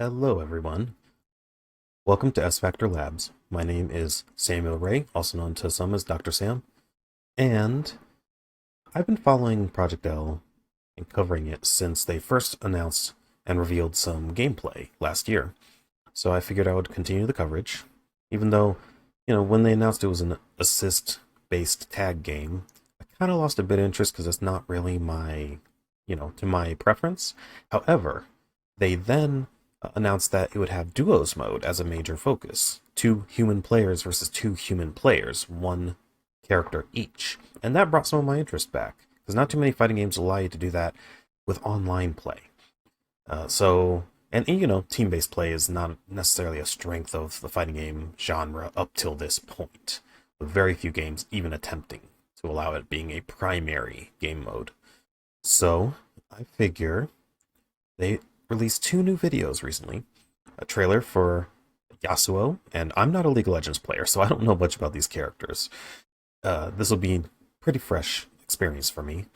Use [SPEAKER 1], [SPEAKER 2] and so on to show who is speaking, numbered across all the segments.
[SPEAKER 1] Hello, everyone. Welcome to S-Factor Labs. My name is Samuel Ray, also known to some as Dr. Sam, and I've been following Project L and covering it since they first announced and revealed some gameplay last year. So I figured I would continue the coverage, even though, when they announced it was an assist-based tag game, I kind of lost a bit of interest because it's not really to my preference. However, they then announced that it would have duos mode as a major focus. 2 human players versus 2 human players, 1 character each. And that brought some of my interest back, because not too many fighting games allow you to do that with online play. Team-based play is not necessarily a strength of the fighting game genre up till this point, with very few games even attempting to allow it being a primary game mode. So, I figure they released 2 new videos recently. A trailer for Yasuo, and I'm not a League of Legends player, so I don't know much about these characters. This will be a pretty fresh experience for me,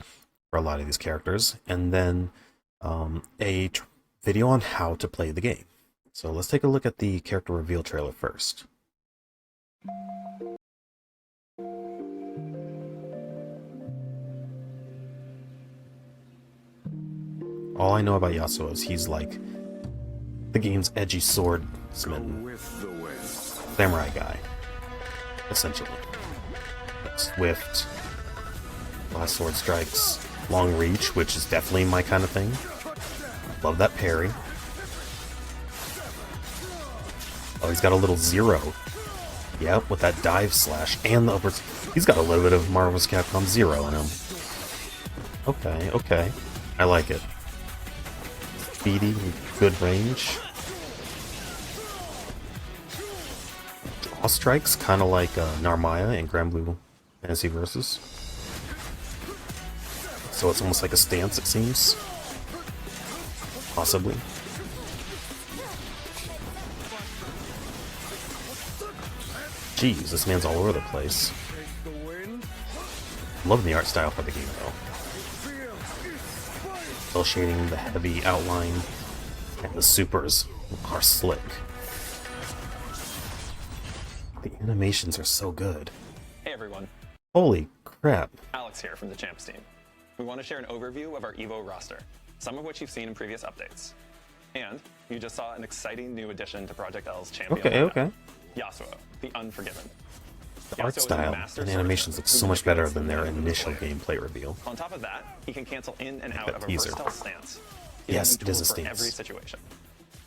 [SPEAKER 1] for a lot of these characters. And then a video on how to play the game. So let's take a look at the character reveal trailer first. All I know about Yasuo is he's like the game's edgy swordsman, samurai guy, essentially. Swift, last sword strikes, long reach, which is definitely my kind of thing. Love that parry. Oh, he's got a little zero. Yep, with that dive slash and the upwards. He's got a little bit of Marvel's Capcom Zero in him. Okay. I like it. Speedy, good range. Draw strikes, kind of like Narmaya in Grand Blue Fantasy Versus. So it's almost like a stance, it seems. Possibly. Jeez, this man's all over the place. Loving the art style for the game, though. Cell shading, the heavy outline, and the supers are slick. The animations are so good.
[SPEAKER 2] Hey everyone.
[SPEAKER 1] Holy crap.
[SPEAKER 2] Alex here from the Champs team. We want to share an overview of our EVO roster, some of which you've seen in previous updates. And you just saw an exciting new addition to Project L's champion lineup, Yasuo, the Unforgiven.
[SPEAKER 1] The art style and animations look so much better than their initial gameplay reveal.
[SPEAKER 2] On top of that, he can cancel in and out of a versatile stance.
[SPEAKER 1] Yes, it is a stance.
[SPEAKER 2] Every situation.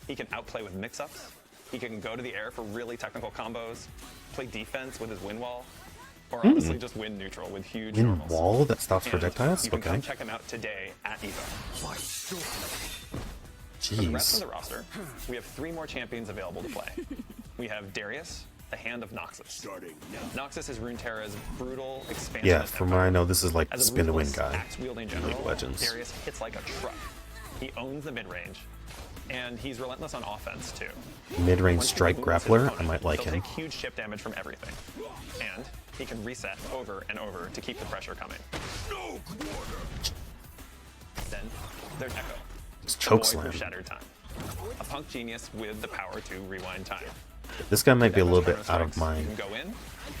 [SPEAKER 2] He can outplay with mix-ups. He can go to the air for really technical combos, play defense with his wind wall, or honestly just win neutral with huge
[SPEAKER 1] wind
[SPEAKER 2] normals.
[SPEAKER 1] Wall that stops projectiles?
[SPEAKER 2] You can come check him out today at EVO.
[SPEAKER 1] Jeez.
[SPEAKER 2] For the rest of the roster, we have 3 more champions available to play. We have Darius, the Hand of Noxus. Noxus is Runeterra's brutal expansion.
[SPEAKER 1] Yeah, from what I know, this is like
[SPEAKER 2] As a
[SPEAKER 1] spin to win
[SPEAKER 2] ruthless,
[SPEAKER 1] guy
[SPEAKER 2] axe-wielding
[SPEAKER 1] in
[SPEAKER 2] general,
[SPEAKER 1] League of Legends.
[SPEAKER 2] Darius hits like a truck. He owns the mid-range, and he's relentless on offense too.
[SPEAKER 1] Mid-range
[SPEAKER 2] Once he
[SPEAKER 1] strike
[SPEAKER 2] moves his
[SPEAKER 1] grappler,
[SPEAKER 2] opponent,
[SPEAKER 1] I might like
[SPEAKER 2] he'll
[SPEAKER 1] him.
[SPEAKER 2] take huge chip damage from everything, and he can reset over and over to keep the pressure coming. Then there's Echo,
[SPEAKER 1] Just
[SPEAKER 2] the
[SPEAKER 1] choke
[SPEAKER 2] boy
[SPEAKER 1] slam.
[SPEAKER 2] from Shattered Time, a punk genius with the power to rewind time.
[SPEAKER 1] This guy might be a little bit
[SPEAKER 2] Echo's
[SPEAKER 1] out of
[SPEAKER 2] strikes
[SPEAKER 1] my
[SPEAKER 2] can go in,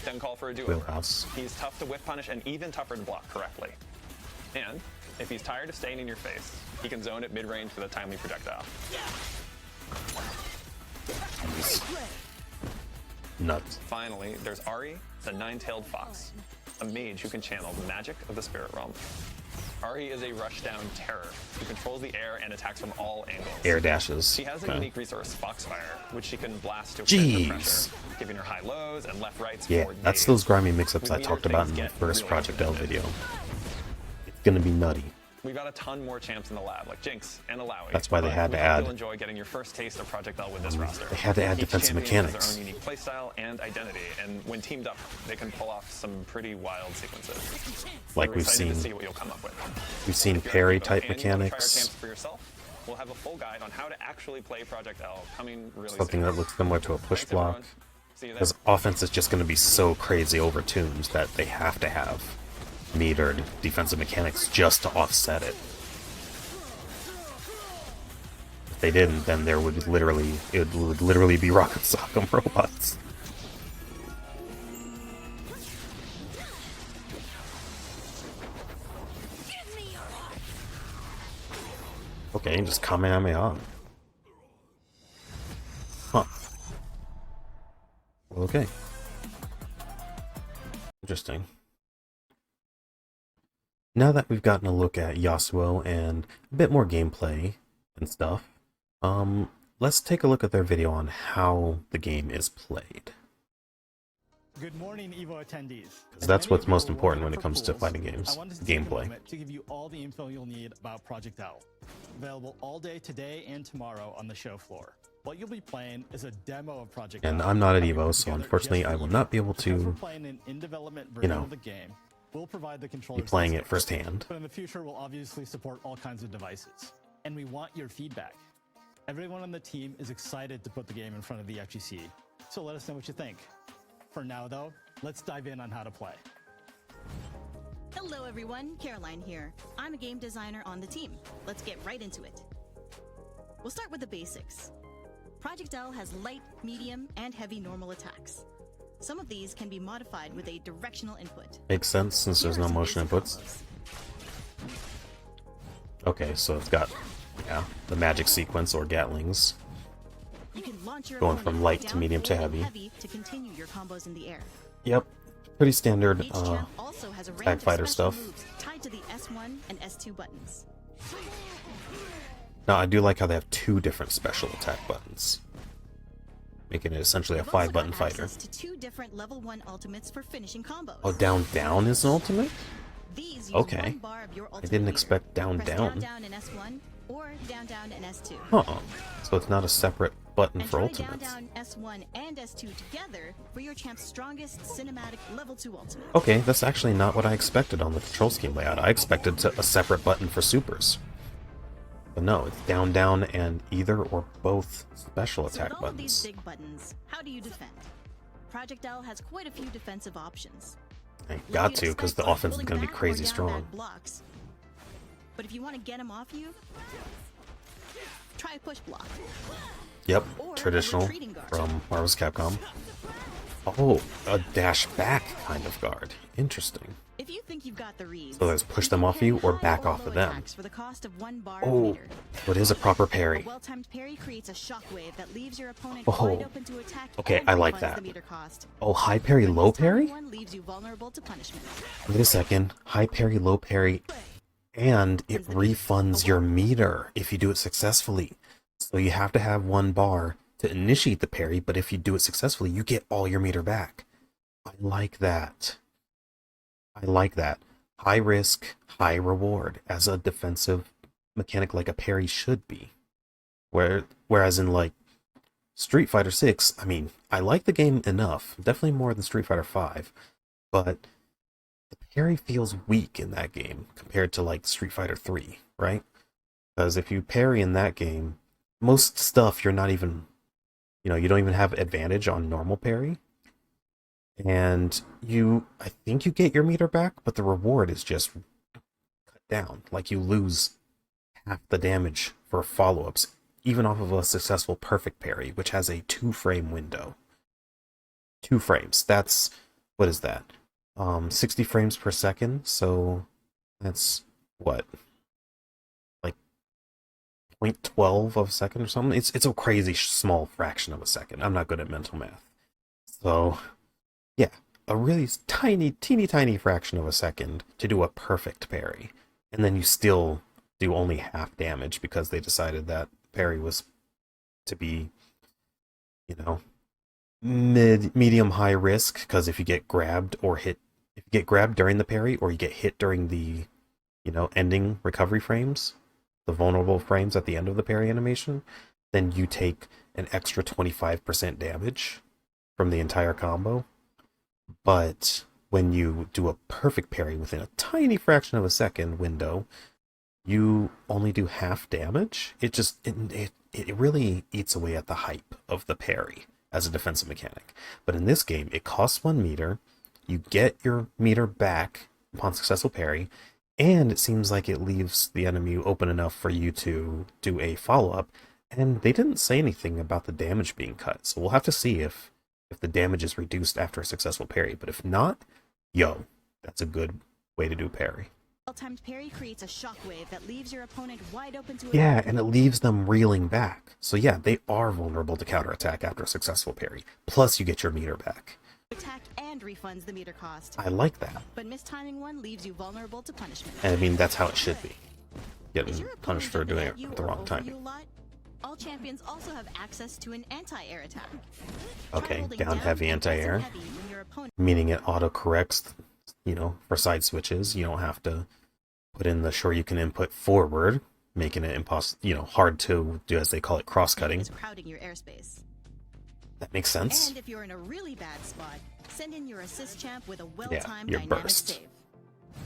[SPEAKER 2] then call for a duo.
[SPEAKER 1] wheelhouse.
[SPEAKER 2] He's tough to whip punish and even tougher to block correctly. And if he's tired of staying in your face, he can zone at mid-range with a timely projectile.
[SPEAKER 1] He's nuts.
[SPEAKER 2] Finally, there's Ari, the Nine-Tailed Fox, a mage who can channel the magic of the spirit realm. Ari is a rushdown terror who controls the air and attacks from all angles.
[SPEAKER 1] Air dashes.
[SPEAKER 2] She has a
[SPEAKER 1] Okay.
[SPEAKER 2] unique resource, Foxfire, which she can blast to extend her
[SPEAKER 1] Jeez.
[SPEAKER 2] pressure, giving her high lows and left rights
[SPEAKER 1] Yeah,
[SPEAKER 2] for
[SPEAKER 1] that's
[SPEAKER 2] days.
[SPEAKER 1] those grimy mix-ups
[SPEAKER 2] We
[SPEAKER 1] I
[SPEAKER 2] meter
[SPEAKER 1] talked about
[SPEAKER 2] things
[SPEAKER 1] in my
[SPEAKER 2] get
[SPEAKER 1] first
[SPEAKER 2] really
[SPEAKER 1] Project L
[SPEAKER 2] competitive.
[SPEAKER 1] video. It's gonna be nutty.
[SPEAKER 2] We've got a ton more champs in the lab, like Jinx and Alawi.
[SPEAKER 1] That's why they
[SPEAKER 2] but
[SPEAKER 1] had
[SPEAKER 2] we
[SPEAKER 1] to
[SPEAKER 2] hope
[SPEAKER 1] add-
[SPEAKER 2] You'll enjoy getting your first taste of Project L with this roster.
[SPEAKER 1] They had to add
[SPEAKER 2] Each
[SPEAKER 1] defensive
[SPEAKER 2] champion
[SPEAKER 1] mechanics.
[SPEAKER 2] has their own unique playstyle and identity, and when teamed up, they can pull off some pretty wild sequences.
[SPEAKER 1] Like
[SPEAKER 2] We're
[SPEAKER 1] we've
[SPEAKER 2] excited to
[SPEAKER 1] seen.
[SPEAKER 2] see what you'll come up with.
[SPEAKER 1] We've seen
[SPEAKER 2] If you're
[SPEAKER 1] parry
[SPEAKER 2] at Evo
[SPEAKER 1] type
[SPEAKER 2] and you wanna try our
[SPEAKER 1] mechanics.
[SPEAKER 2] champs for yourself, we'll have a full guide on how to actually play Project L coming really
[SPEAKER 1] Something
[SPEAKER 2] soon.
[SPEAKER 1] that looks similar to a push
[SPEAKER 2] Thanks,
[SPEAKER 1] block.
[SPEAKER 2] everyone. See you there.
[SPEAKER 1] Because offense is just going to be so crazy overtuned that they have to have metered defensive mechanics just to offset it. if they didn't, then it would literally be Rocket Sock'em robots. Okay, just Kamehameha. Huh. Okay. Interesting. Now that we've gotten a look at Yasuo and a bit more gameplay and stuff, let's take a look at their video on how the game is played.
[SPEAKER 3] Good morning, Evo attendees.
[SPEAKER 1] Because that's what's most important when it comes to fighting games, gameplay.
[SPEAKER 3] To give you all the info you'll need about Project L. Available all day today and tomorrow on the show floor. What you'll be playing is a demo of Project L.
[SPEAKER 1] And I'm not at Evo, so unfortunately I will not be able to,
[SPEAKER 3] the game. We'll provide the controller
[SPEAKER 1] be playing it firsthand.
[SPEAKER 3] But in the future, we'll obviously support all kinds of devices. And we want your feedback. Everyone on the team is excited to put the game in front of the FGC. So let us know what you think. For now, though, let's dive in on how to play.
[SPEAKER 4] Hello everyone, Caroline here. I'm a game designer on the team. Let's get right into it. We'll start with the basics. Project L has light, medium, and heavy normal attacks. Some of these can be modified with a directional input.
[SPEAKER 1] Makes sense since there's no motion inputs. Okay, so it's got, yeah, the magic sequence or Gatlings.
[SPEAKER 4] You can launch your
[SPEAKER 1] Going from light to medium to heavy.
[SPEAKER 4] To continue your combos in the air.
[SPEAKER 1] Yep, pretty standard
[SPEAKER 4] Each champ also has a range
[SPEAKER 1] tag
[SPEAKER 4] of
[SPEAKER 1] fighter
[SPEAKER 4] special
[SPEAKER 1] stuff.
[SPEAKER 4] moves tied to the S1 and S2 buttons.
[SPEAKER 1] Now I do like how they have two different special attack buttons, making it essentially a
[SPEAKER 4] You've also
[SPEAKER 1] 5-button
[SPEAKER 4] got
[SPEAKER 1] fighter.
[SPEAKER 4] access to 2 different level 1 ultimates for finishing combos.
[SPEAKER 1] Oh, down is an ultimate?
[SPEAKER 4] These use
[SPEAKER 1] Okay.
[SPEAKER 4] 1 bar of your
[SPEAKER 1] I
[SPEAKER 4] ultimate
[SPEAKER 1] didn't
[SPEAKER 4] meter.
[SPEAKER 1] expect down
[SPEAKER 4] Press down in S1 or down in S2.
[SPEAKER 1] Huh. So it's not a separate button
[SPEAKER 4] And
[SPEAKER 1] for
[SPEAKER 4] try
[SPEAKER 1] ultimates.
[SPEAKER 4] down S1 and S2 together for your champ's strongest cinematic level 2 ultimate.
[SPEAKER 1] Okay, that's actually not what I expected on the control scheme layout. I expected a separate button for supers. But no, it's down, and either or both special
[SPEAKER 4] So
[SPEAKER 1] attack
[SPEAKER 4] with all of these
[SPEAKER 1] buttons.
[SPEAKER 4] big buttons, how do you defend? Project L has quite a few defensive options.
[SPEAKER 1] I
[SPEAKER 4] Like
[SPEAKER 1] got
[SPEAKER 4] you'd
[SPEAKER 1] to, because the
[SPEAKER 4] expect,
[SPEAKER 1] offense is
[SPEAKER 4] pulling
[SPEAKER 1] going to be
[SPEAKER 4] back or
[SPEAKER 1] crazy
[SPEAKER 4] down
[SPEAKER 1] strong.
[SPEAKER 4] bad blocks. But if you want to get him off you, try a push block.
[SPEAKER 1] Yep,
[SPEAKER 4] Or a
[SPEAKER 1] traditional
[SPEAKER 4] retreating guard.
[SPEAKER 1] from Marvel's Capcom. Oh, a dash back kind of guard. Interesting.
[SPEAKER 4] If you think you've got the reads,
[SPEAKER 1] So there's push them
[SPEAKER 4] you
[SPEAKER 1] off
[SPEAKER 4] can
[SPEAKER 1] you or
[SPEAKER 4] high
[SPEAKER 1] back
[SPEAKER 4] or
[SPEAKER 1] off
[SPEAKER 4] low
[SPEAKER 1] of them.
[SPEAKER 4] attacks for the cost of 1 bar
[SPEAKER 1] Oh,
[SPEAKER 4] meter.
[SPEAKER 1] so it is a proper
[SPEAKER 4] A
[SPEAKER 1] parry.
[SPEAKER 4] well-timed parry creates a shockwave that leaves your opponent
[SPEAKER 1] Oh.
[SPEAKER 4] wide open to attack.
[SPEAKER 1] Okay,
[SPEAKER 4] and
[SPEAKER 1] I like
[SPEAKER 4] refunds
[SPEAKER 1] that.
[SPEAKER 4] The meter cost.
[SPEAKER 1] Oh, high parry,
[SPEAKER 4] But
[SPEAKER 1] low
[SPEAKER 4] this timing
[SPEAKER 1] parry?
[SPEAKER 4] one leaves you vulnerable to punishment.
[SPEAKER 1] Wait a second. High parry, low parry, and it refunds your meter if you do it successfully. So you have to have 1 bar to initiate the parry, but if you do it successfully, you get all your meter back. I like that. I like that. High risk, high reward as a defensive mechanic like a parry should be. Whereas in like Street Fighter 6, I mean, I like the game enough, definitely more than Street Fighter 5, but the parry feels weak in that game compared to like Street Fighter 3, right? Because if you parry in that game, most stuff you're not even, you don't even have advantage on normal parry. And I think you get your meter back, but the reward is just cut down. Like you lose half the damage for follow-ups, even off of a successful perfect parry, which has a 2-frame window. 2 frames. That's, what is that? 60 frames per second, so that's what? Like 0.12 of a second or something? It's a crazy small fraction of a second. I'm not good at mental math. So, yeah, a really teeny tiny fraction of a second to do a perfect parry. And then you still do only half damage because they decided that parry was to be, medium high risk, because if you get grabbed or hit, if you get grabbed during the parry or you get hit during the, ending recovery frames, the vulnerable frames at the end of the parry animation, then you take an extra 25% damage from the entire combo. But when you do a perfect parry within a tiny fraction of a second window, you only do half damage. It really eats away at the hype of the parry as a defensive mechanic. But in this game, it costs 1 meter, you get your meter back upon successful parry, and it seems like it leaves the enemy open enough for you to do a follow-up And they didn't say anything about the damage being cut, so we'll have to see if the damage is reduced after a successful parry. But if not, yo, that's a good way to do parry.
[SPEAKER 4] Well-timed parry creates a shockwave that leaves your opponent wide open to
[SPEAKER 1] Yeah, and it leaves them reeling back. So yeah, they are vulnerable to counterattack after a successful parry. Plus, you get your meter back.
[SPEAKER 4] attack and refunds the meter cost.
[SPEAKER 1] I like that.
[SPEAKER 4] But mistiming one leaves you vulnerable to punishment.
[SPEAKER 1] And I mean, that's how it should be.
[SPEAKER 4] Is
[SPEAKER 1] Getting
[SPEAKER 4] your
[SPEAKER 1] punished for
[SPEAKER 4] opponent
[SPEAKER 1] doing
[SPEAKER 4] jumping
[SPEAKER 1] it
[SPEAKER 4] at
[SPEAKER 1] at the
[SPEAKER 4] you or
[SPEAKER 1] wrong
[SPEAKER 4] over
[SPEAKER 1] timing.
[SPEAKER 4] you a lot? All champions also have access to an anti-air attack.
[SPEAKER 1] Okay,
[SPEAKER 4] Try holding
[SPEAKER 1] down heavy
[SPEAKER 4] and pressing
[SPEAKER 1] anti-air.
[SPEAKER 4] heavy when your opponent
[SPEAKER 1] Meaning it auto-corrects, you know, for side switches. You don't have to put in the sure you can input forward, making it hard to do, as they call it, cross-cutting.
[SPEAKER 4] is crowding your airspace.
[SPEAKER 1] That makes sense.
[SPEAKER 4] And if you're in a really bad spot, send in your assist champ with a well-timed
[SPEAKER 1] your
[SPEAKER 4] dynamic
[SPEAKER 1] burst.
[SPEAKER 4] save.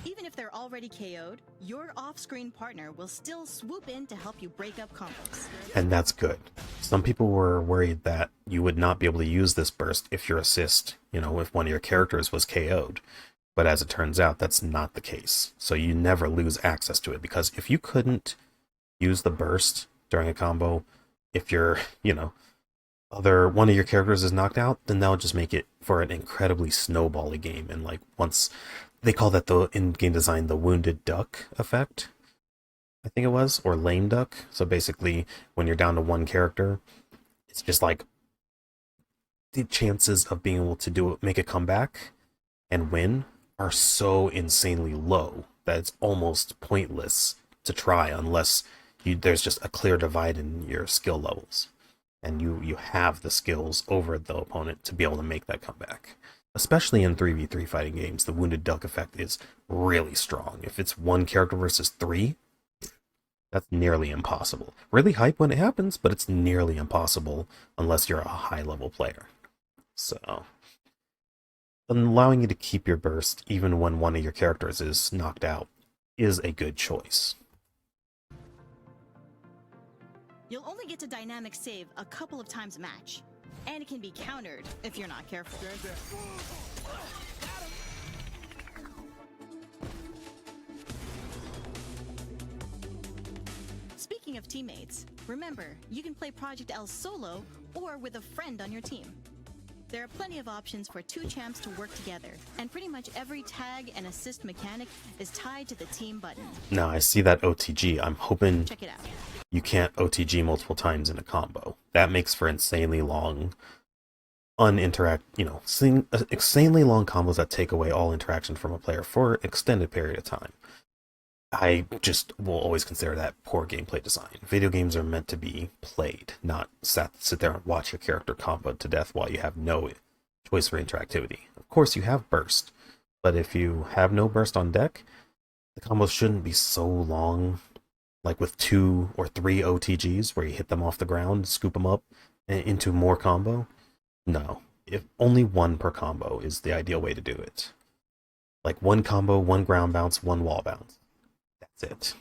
[SPEAKER 4] Even if they're already KO'd, your off-screen partner will still swoop in to help you break up combos.
[SPEAKER 1] And that's good. Some people were worried that you would not be able to use this burst if your assist, if one of your characters was KO'd. But as it turns out, that's not the case. So you never lose access to it, because if you couldn't use the burst during a combo, if your, one of your characters is knocked out, then that'll just make it for an incredibly snowbally game. And once they call that in game design the wounded duck effect, I think it was, or lame duck. So basically, when you're down to one character, it's just the chances of being able to make a comeback and win are so insanely low that it's almost pointless to try unless there's just a clear divide in your skill levels, and you have the skills over the opponent to be able to make that comeback. Especially in 3v3 fighting games, the wounded duck effect is really strong. If it's one character versus three, that's nearly impossible. Really hype when it happens, but it's nearly impossible unless you're a high-level player. So, allowing you to keep your burst even when one of your characters is knocked out is a good choice.
[SPEAKER 4] You'll only get to dynamic save a couple of times a match, and it can be countered if you're not careful. Speaking of teammates, remember, you can play Project L solo or with a friend on your team. There are plenty of options for two champs to work together, and pretty much every tag and assist mechanic is tied to the team button.
[SPEAKER 1] Now, I see that OTG. I'm hoping
[SPEAKER 4] Check it out.
[SPEAKER 1] you can't OTG multiple times in a combo. That makes for insanely long, insanely long combos that take away all interaction from a player for an extended period of time. I just will always consider that poor gameplay design. Video games are meant to be played, not sit there and watch your character combo to death while you have no choice for interactivity. Of course, you have burst, but if you have no burst on deck, the combos shouldn't be so long, like with 2 or 3 OTGs where you hit them off the ground, scoop them up into more combo. No, if only one per combo is the ideal way to do it. Like one combo, one ground bounce, one wall bounce. That's it.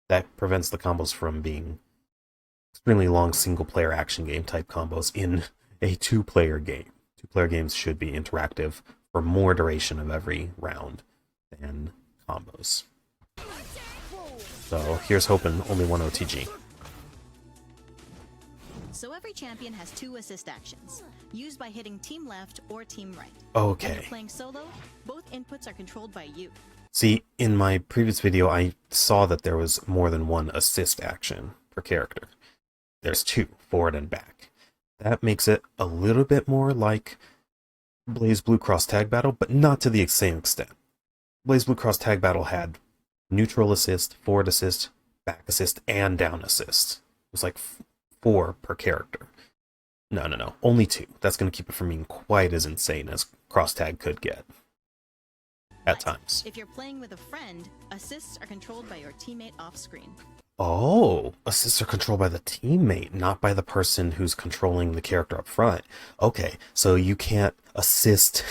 [SPEAKER 1] That prevents the combos from being extremely long single-player action game type combos in a two-player game. Two-player games should be interactive for more duration of every round than combos. So here's hoping only one OTG.
[SPEAKER 4] So every champion has 2 assist actions, used by hitting team left or team right.
[SPEAKER 1] Okay.
[SPEAKER 4] When you're playing solo, both inputs are controlled by you.
[SPEAKER 1] See, in my previous video, I saw that there was more than one assist action per character. There's 2, forward and back. That makes it a little bit more like Blaze Blue Cross Tag Battle, but not to the same extent. Blaze Blue Cross Tag Battle had neutral assist, forward assist, back assist, and down assist. It was like 4 per character. No. Only 2. That's going to keep it from being quite as insane as Cross Tag could get. At times.
[SPEAKER 4] If you're playing with a friend, assists are controlled by your teammate off-screen.
[SPEAKER 1] Oh, assists are controlled by the teammate, not by the person who's controlling the character up front. Okay, so you can't assist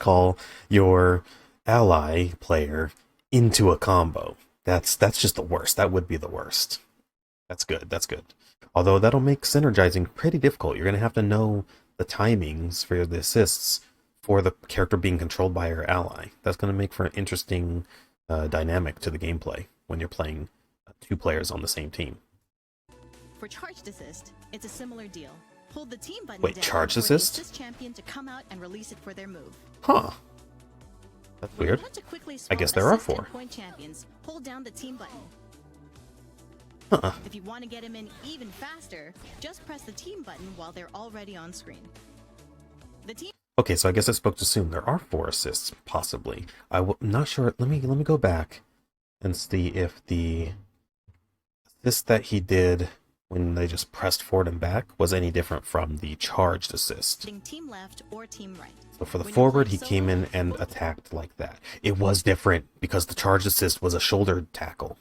[SPEAKER 1] call your ally player into a combo. That's just the worst. That would be the worst. That's good. Although that'll make synergizing pretty difficult. You're going to have to know the timings for the assists for the character being controlled by your ally. That's going to make for an interesting dynamic to the gameplay when you're playing 2 players on the same team.
[SPEAKER 4] For charged assist, it's a similar deal. Hold the team button
[SPEAKER 1] Wait,
[SPEAKER 4] down
[SPEAKER 1] charged
[SPEAKER 4] for the
[SPEAKER 1] assist?
[SPEAKER 4] assist champion to come out and release it for their move.
[SPEAKER 1] Huh. That's
[SPEAKER 4] When you
[SPEAKER 1] weird.
[SPEAKER 4] want to quickly
[SPEAKER 1] I
[SPEAKER 4] swap
[SPEAKER 1] guess there are
[SPEAKER 4] assist and
[SPEAKER 1] 4.
[SPEAKER 4] point champions, hold down the team button.
[SPEAKER 1] Huh.
[SPEAKER 4] If you want to get him in even faster, just press the team button while they're already on screen. The team
[SPEAKER 1] Okay, so I guess I spoke to assume there are 4 assists, possibly. I'm not sure. Let me go back and see if the assist that he did when they just pressed forward and back was any different from the charged assist.
[SPEAKER 4] team left or team right.
[SPEAKER 1] So for the
[SPEAKER 4] When you
[SPEAKER 1] forward,
[SPEAKER 4] play
[SPEAKER 1] he came in and attacked like that. It was different because the charged assist was a shoulder tackle.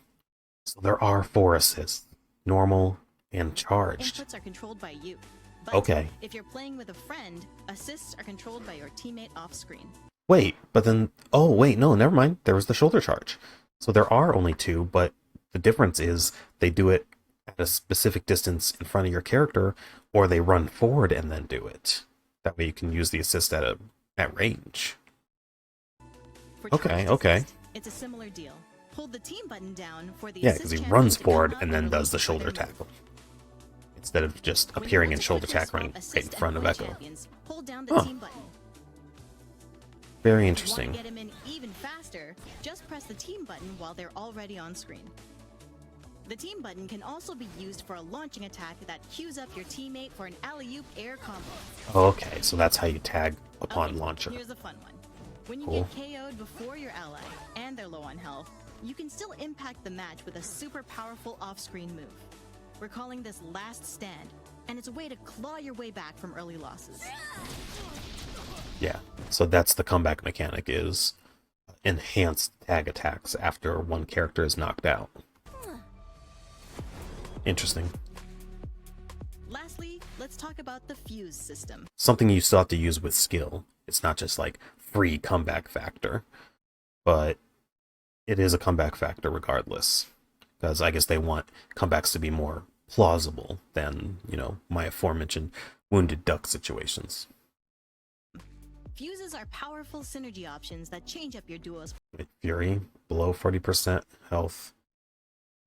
[SPEAKER 1] So there are 4 assists, normal and charged.
[SPEAKER 4] Inputs are controlled by you. But
[SPEAKER 1] Okay.
[SPEAKER 4] if you're playing with a friend, assists are controlled by your teammate off screen.
[SPEAKER 1] Wait, but then, oh wait, no, never mind. There was the shoulder charge. So there are only 2, but the difference is they do it at a specific distance in front of your character, or they run forward and then do it. That way you can use the assist at range.
[SPEAKER 4] For
[SPEAKER 1] Okay,
[SPEAKER 4] charged
[SPEAKER 1] okay.
[SPEAKER 4] assist, it's a similar deal. Hold the team button down for the
[SPEAKER 1] Yeah,
[SPEAKER 4] assist
[SPEAKER 1] because he
[SPEAKER 4] champion
[SPEAKER 1] runs
[SPEAKER 4] to come
[SPEAKER 1] forward
[SPEAKER 4] out
[SPEAKER 1] and then
[SPEAKER 4] release
[SPEAKER 1] does the
[SPEAKER 4] it for
[SPEAKER 1] shoulder
[SPEAKER 4] their move.
[SPEAKER 1] tackle. Instead of just
[SPEAKER 4] When you
[SPEAKER 1] appearing
[SPEAKER 4] want
[SPEAKER 1] in
[SPEAKER 4] to
[SPEAKER 1] shoulder
[SPEAKER 4] quickly
[SPEAKER 1] tackling
[SPEAKER 4] swap
[SPEAKER 1] right
[SPEAKER 4] assist
[SPEAKER 1] in
[SPEAKER 4] and
[SPEAKER 1] front of
[SPEAKER 4] point
[SPEAKER 1] Echo.
[SPEAKER 4] champions, hold down the
[SPEAKER 1] Huh.
[SPEAKER 4] team button.
[SPEAKER 1] Very
[SPEAKER 4] If you
[SPEAKER 1] interesting.
[SPEAKER 4] want to get him in even faster, just press the team button while they're already on screen. The team button can also be used for a launching attack that cues up your teammate for an alley-oop air combo.
[SPEAKER 1] Okay, so that's how you tag upon
[SPEAKER 4] Okay,
[SPEAKER 1] launcher.
[SPEAKER 4] Here's a fun one. When you
[SPEAKER 1] Cool.
[SPEAKER 4] get KO'd before your ally and they're low on health, you can still impact the match with a super powerful off-screen move. We're calling this Last Stand, and it's a way to claw your way back from early losses.
[SPEAKER 1] Yeah, so that's the comeback mechanic, is enhanced tag attacks after one character is knocked out. Interesting.
[SPEAKER 4] Lastly, let's talk about the fuse system.
[SPEAKER 1] Something you still have to use with skill. It's not just like free comeback factor, but it is a comeback factor regardless. Because I guess they want comebacks to be more plausible than, my aforementioned wounded duck situations.
[SPEAKER 4] Fuses are powerful synergy options that change up your duo's.
[SPEAKER 1] Fury, below 40% health,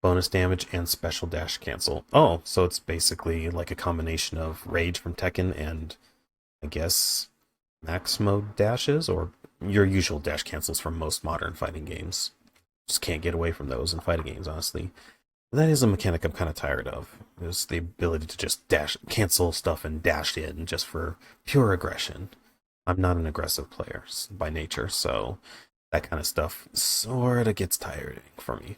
[SPEAKER 1] bonus damage, and special dash cancel. Oh, so it's basically like a combination of Rage from Tekken and, I guess, max mode dashes, or your usual dash cancels from most modern fighting games. Just can't get away from those in fighting games, honestly. That is a mechanic I'm kind of tired of. Is the ability to just cancel stuff and dash in just for pure aggression. I'm not an aggressive player by nature, so that kind of stuff sort of gets tiring for me.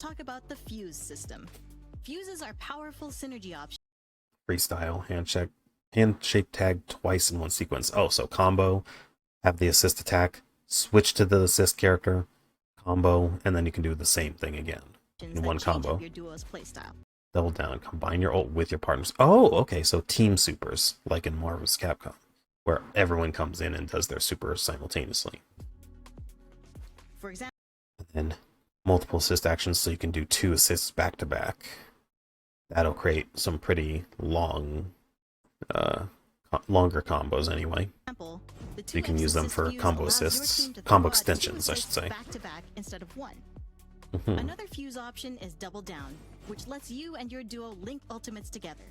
[SPEAKER 4] Talk about the fuse system. Fuses are powerful synergy options.
[SPEAKER 1] Freestyle, handshake tag twice in one sequence. Oh, so combo, have the assist attack, switch to the assist character, combo, and then you can do the same thing again in
[SPEAKER 4] that
[SPEAKER 1] one
[SPEAKER 4] change
[SPEAKER 1] combo.
[SPEAKER 4] up your duo's playstyle.
[SPEAKER 1] Double down and combine your ult with your partners. Oh, okay, so team supers, like in Marvel's Capcom, where everyone comes in and does their super simultaneously.
[SPEAKER 4] For example,
[SPEAKER 1] And multiple assist actions, so you can do 2 assists back to back. That'll create some pretty longer combos anyway.
[SPEAKER 4] the
[SPEAKER 1] You can use them for
[SPEAKER 4] fuse
[SPEAKER 1] combo
[SPEAKER 4] allows your
[SPEAKER 1] assists,
[SPEAKER 4] team to
[SPEAKER 1] combo
[SPEAKER 4] throw out
[SPEAKER 1] extensions,
[SPEAKER 4] two
[SPEAKER 1] I should
[SPEAKER 4] assists
[SPEAKER 1] say.
[SPEAKER 4] back to back instead of one.
[SPEAKER 1] Mhm.
[SPEAKER 4] Another fuse option is double down, which lets you and your duo link ultimates together.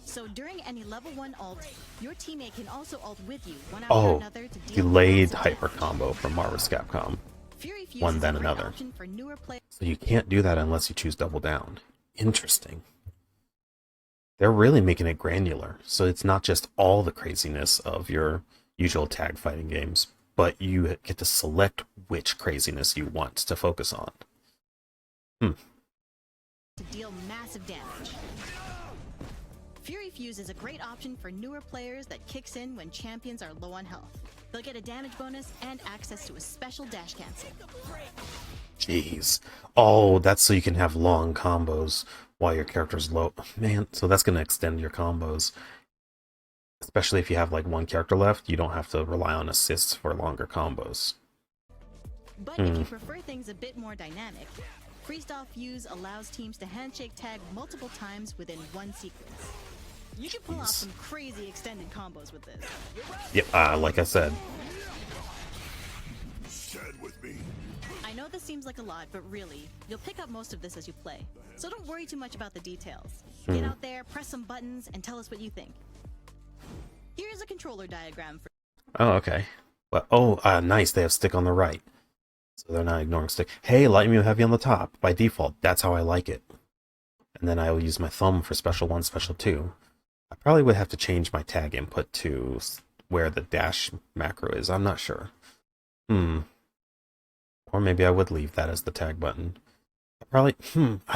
[SPEAKER 4] So during any level 1 ult, your teammate can also ult with you one after
[SPEAKER 1] Oh,
[SPEAKER 4] another to deal
[SPEAKER 1] delayed
[SPEAKER 4] massive
[SPEAKER 1] hyper
[SPEAKER 4] damage.
[SPEAKER 1] combo from Marvel's Capcom.
[SPEAKER 4] Fury fuse
[SPEAKER 1] one
[SPEAKER 4] is
[SPEAKER 1] then
[SPEAKER 4] a great
[SPEAKER 1] another.
[SPEAKER 4] option for newer players.
[SPEAKER 1] So you can't do that unless you choose double down. Interesting. They're really making it granular, so it's not just all the craziness of your usual tag fighting games, but you get to select which craziness you want to focus on.
[SPEAKER 4] To deal massive damage. Fury Fuse is a great option for newer players that kicks in when champions are low on health. They'll get a damage bonus and access to a special dash cancel.
[SPEAKER 1] Jeez. Oh, that's so you can have long combos while your character's low. Man, so that's going to extend your combos. Especially if you have like one character left, you don't have to rely on assists for longer combos.
[SPEAKER 4] But if you prefer things a bit more dynamic, Freestyle Fuse allows teams to handshake tag multiple times within one sequence. You can pull off some crazy extended combos with this.
[SPEAKER 1] Yep, like I said.
[SPEAKER 4] I know this seems like a lot, but really, you'll pick up most of this as you play. So don't worry too much about the details. Get out there, press some buttons, and tell us what you think. Here's a controller diagram for...
[SPEAKER 1] Oh, okay. Well, nice. They have stick on the right. So they're not ignoring stick. Hey, light medium heavy on the top. By default, that's how I like it. And then I will use my thumb for special 1, special 2. I probably would have to change my tag input to where the dash macro is. I'm not sure. Or maybe I would leave that as the tag button. I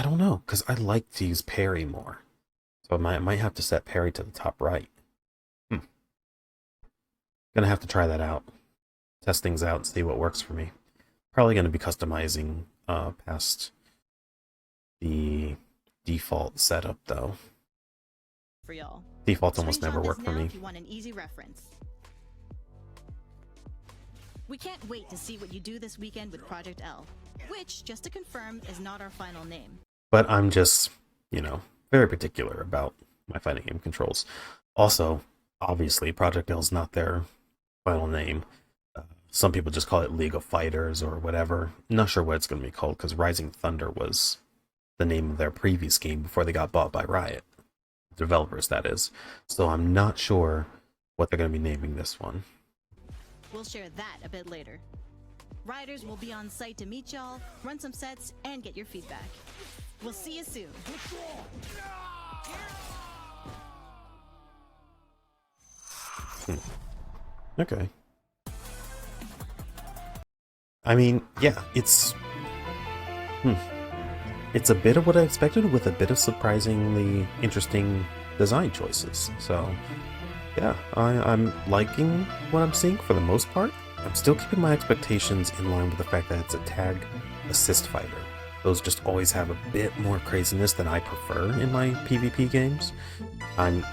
[SPEAKER 1] don't know, because I like to use parry more. So I might have to set parry to the top right. Gonna have to try that out. Test things out and see what works for me. Probably gonna be customizing past the default setup though.
[SPEAKER 4] For y'all.
[SPEAKER 1] Defaults almost never work for me.
[SPEAKER 4] If you want an easy reference. We can't wait to see what you do this weekend with Project L, which, just to confirm, is not our final name.
[SPEAKER 1] But I'm just, very particular about my fighting game controls. Also, obviously, Project L is not their final name. Some people just call it League of Fighters or whatever. I'm not sure what it's going to be called because Rising Thunder was the name of their previous game before they got bought by Riot. Developers, that is. So I'm not sure what they're going to be naming this one.
[SPEAKER 4] We'll share that a bit later. Riders will be on site to meet y'all, run some sets, and get your feedback. We'll see you soon.
[SPEAKER 1] Okay. I mean, yeah, it's a bit of what I expected with a bit of surprisingly interesting design choices. So, yeah, I'm liking what I'm seeing for the most part. I'm still keeping my expectations in line with the fact that it's a tag assist fighter. Those just always have a bit more craziness than I prefer in my PvP games. I'm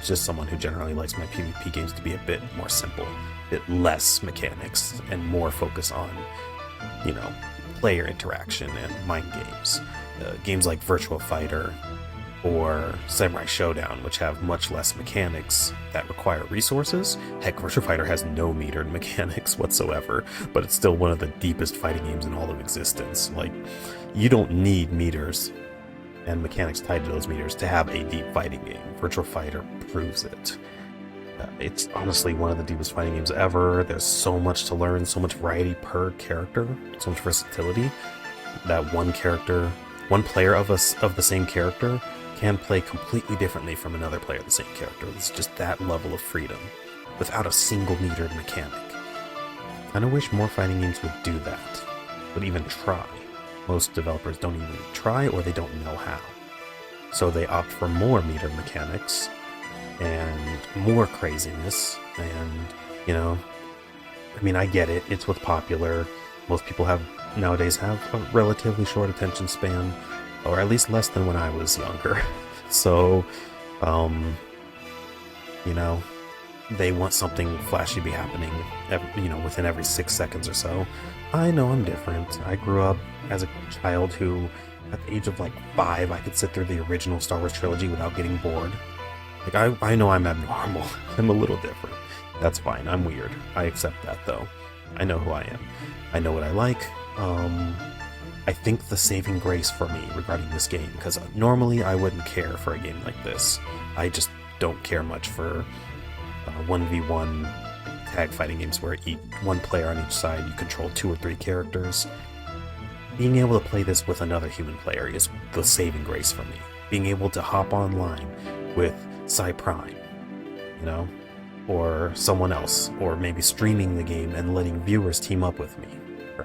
[SPEAKER 1] just someone who generally likes my PvP games to be a bit more simple, a bit less mechanics, and more focus on, player interaction and mind games. Games like Virtua Fighter or Samurai Showdown, which have much less mechanics that require resources. Heck, Virtua Fighter has no metered mechanics whatsoever, but it's still one of the deepest fighting games in all of existence. Like, you don't need meters and mechanics tied to those meters to have a deep fighting game. Virtua Fighter proves it. It's honestly one of the deepest fighting games ever. There's so much to learn, so much variety per character, so much versatility that one player of the same character can play completely differently from another player of the same character. It's just that level of freedom without a single metered mechanic. I kind of wish more fighting games would do that, would even try. Most developers don't even try, or they don't know how. So they opt for more metered mechanics and more craziness, and I get it, it's what's popular. Most people nowadays have a relatively short attention span, or at least less than when I was younger. So they want something flashy to be happening within every 6 seconds or so. I know I'm different. I grew up as a child who, at the age of 5, I could sit through the original Star Wars trilogy without getting bored. I know I'm abnormal. I'm a little different. That's fine. I'm weird. I accept that, though. I know who I am. I know what I like. I think the saving grace for me regarding this game, because normally I wouldn't care for a game like this. I just don't care much for 1v1 tag fighting games where one player on each side, you control 2 or 3 characters. Being able to play this with another human player is the saving grace for me. Being able to hop online with Cy Prime, or someone else, or maybe streaming the game and letting viewers team up with me,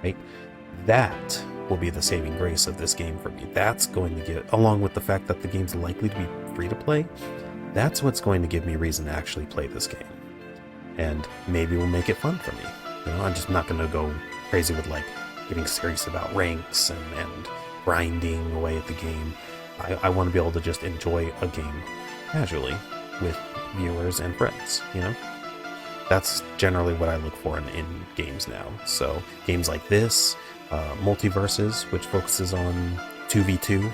[SPEAKER 1] right? That will be the saving grace of this game for me. That's going to get, along with the fact that the game's likely to be free to play, that's what's going to give me reason to actually play this game. And maybe will make it fun for me. I'm just not going to go crazy with getting serious about ranks and grinding away at the game. I want to be able to just enjoy a game casually with viewers and friends, That's generally what I look for in games now. So games like this, Multiverses, which focuses on 2v2,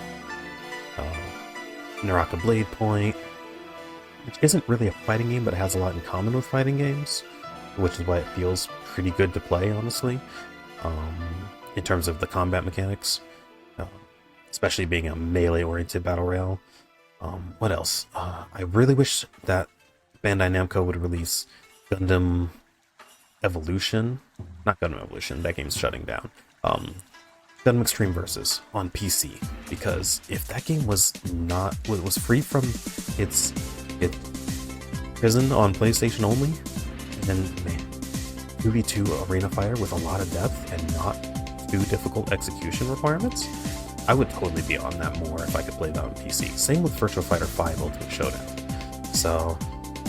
[SPEAKER 1] Naraka Blade Point, which isn't really a fighting game, but it has a lot in common with fighting games. which is why it feels pretty good to play, honestly, in terms of the combat mechanics, especially being a melee-oriented battle royale. What else? I really wish that Bandai Namco would release Gundam Evolution. Not Gundam Evolution, that game's shutting down. Gundam Extreme Versus on PC, because if that game was free from its prison on PlayStation only, then man, 2v2 arena fire with a lot of depth and not too difficult execution requirements, I would totally be on that more if I could play that on PC. Same with Virtua Fighter 5 Ultimate Showdown. So,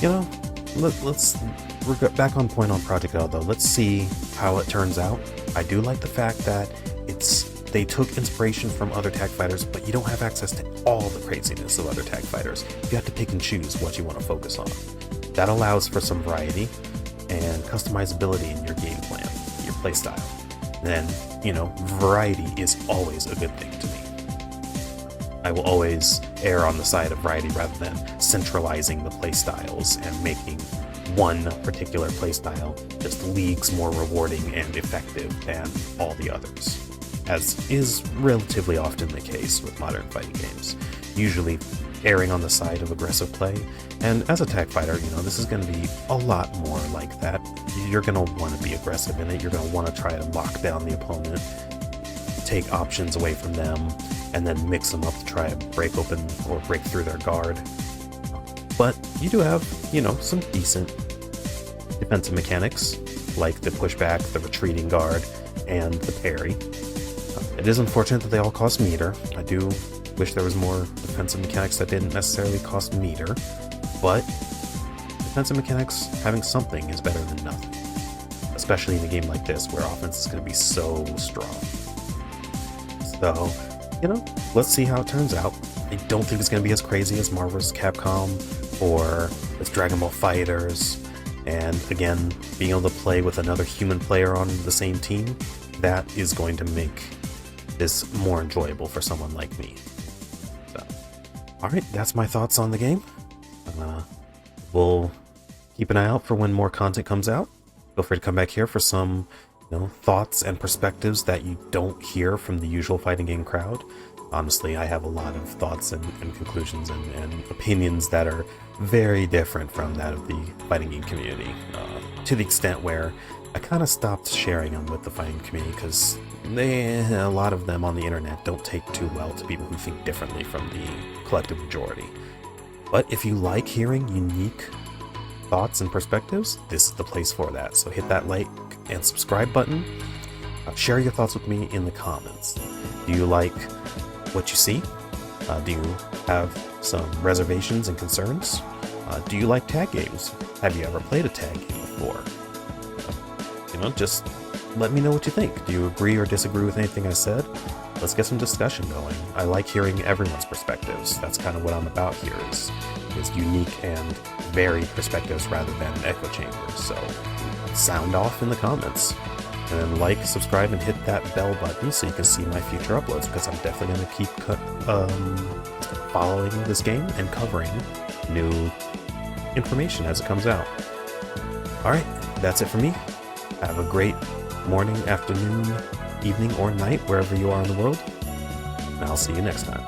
[SPEAKER 1] you know, we're back on point on Project L though. Let's see how it turns out. I do like the fact that they took inspiration from other tag fighters, but you don't have access to all the craziness of other tag fighters. You have to pick and choose what you want to focus on. That allows for some variety and customizability in your game plan, your playstyle. Then, you know, variety is always a good thing to me. I will always err on the side of variety rather than centralizing the playstyles and making one particular playstyle just leagues more rewarding and effective than all the others, as is relatively often the case with modern fighting games. Usually erring on the side of aggressive play, and as a tag fighter, you know, this is going to be a lot more like that. You're going to want to be aggressive in it, you're going to want to try to lock down the opponent, take options away from them, and then mix them up to try to break open or break through their guard. But you do have, you know, some decent defensive mechanics, like the pushback, the retreating guard, and the parry. It is unfortunate that they all cost meter. I do wish there was more defensive mechanics that didn't necessarily cost meter, but defensive mechanics, having something is better than nothing. Especially in a game like this, where offense is going to be so strong. So, you know, let's see how it turns out. I don't think it's going to be as crazy as Marvel vs. Capcom or as Dragon Ball FighterZ. And again, being able to play with another human player on the same team, that is going to make this more enjoyable for someone like me. So, alright, that's my thoughts on the game. We'll keep an eye out for when more content comes out. Feel free to come back here for some, you know, thoughts and perspectives that you don't hear from the usual fighting game crowd. Honestly, I have a lot of thoughts and conclusions and opinions that are very different from that of the fighting game community, to the extent where I kind of stopped sharing them with the fighting community because a lot of them on the internet don't take too well to people who think differently from the collective majority. But if you like hearing unique thoughts and perspectives, this is the place for that. So hit that like and subscribe button. Share your thoughts with me in the comments. Do you like what you see? Do you have some reservations and concerns? Do you like tag games? Have you ever played a tag game before? You know, just let me know what you think. Do you agree or disagree with anything I said? Let's get some discussion going. I like hearing everyone's perspectives. That's kind of what I'm about here, is unique and varied perspectives rather than echo chambers. So sound off in the comments. And then like, subscribe, and hit that bell button so you can see my future uploads, because I'm definitely going to keep following this game and covering new information as it comes out. Alright, that's it for me. Have a great morning, afternoon, evening, or night, wherever you are in the world. And I'll see you next time.